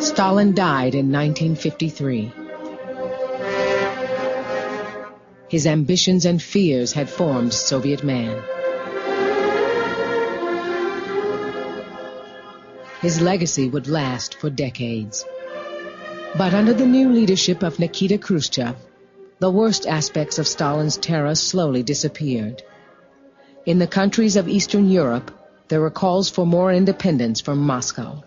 Stalin died in 1953. His ambitions and fears had formed Soviet man. His legacy would last for decades. But under the new leadership of Nikita Khrushchev, the worst aspects of Stalin's terror slowly disappeared. In the countries of Eastern Europe, there were calls for more independence from Moscow.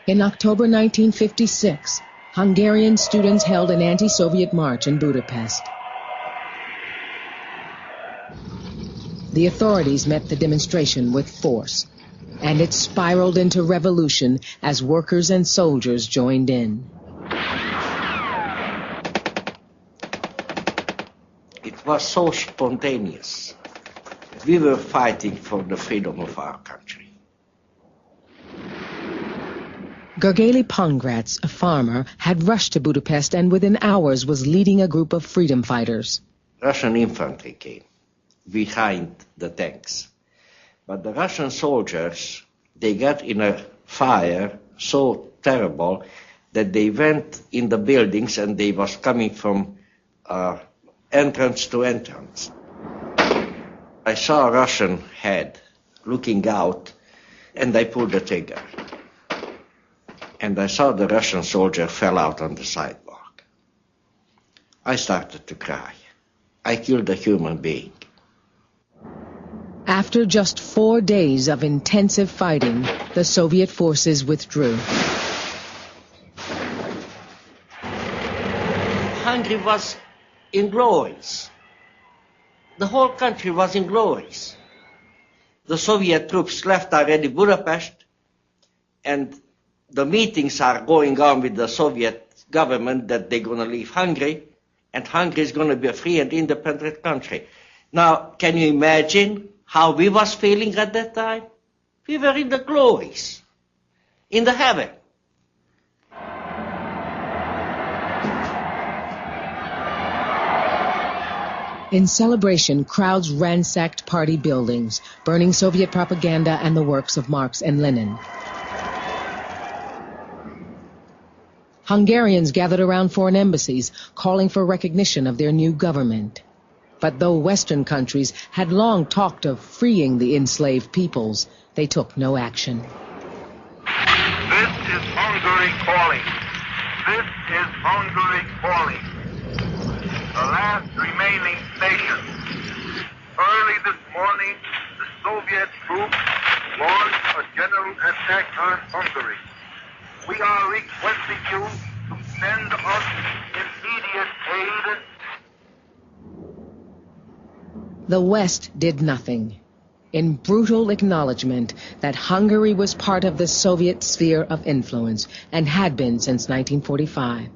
In October 1956, Hungarian students held an anti-Soviet march in Budapest. The authorities met the demonstration with force, and it spiraled into revolution as workers and soldiers joined in. It was so spontaneous. We were fighting for the freedom of our country. Gergely Pongratz, a farmer, had rushed to Budapest and within hours was leading a group of freedom fighters. Russian infantry came behind the tanks. But the Russian soldiers, they got in a fire so terrible that they went in the buildings and they was coming from entrance to entrance. I saw a Russian head looking out and I pulled the trigger. And I saw the Russian soldier fell out on the sidewalk. I started to cry. I killed a human being. After just 4 days of intensive fighting, the Soviet forces withdrew. Hungary was in glories. The whole country was in glories. The Soviet troops left already Budapest, and the meetings are going on with the Soviet government that they're going to leave Hungary, and Hungary is going to be a free and independent country. Now, can you imagine how we was feeling at that time? We were in the glories, in the heaven. In celebration, crowds ransacked party buildings, burning Soviet propaganda and the works of Marx and Lenin. Hungarians gathered around foreign embassies, calling for recognition of their new government. But though Western countries had long talked of freeing the enslaved peoples, they took no action. This is Hungary calling. This is Hungary calling. The last remaining station. Early this morning, the Soviet troops launched a general attack on Hungary. We are requesting you to send us immediate aid. The West did nothing, in brutal acknowledgement that Hungary was part of the Soviet sphere of influence and had been since 1945.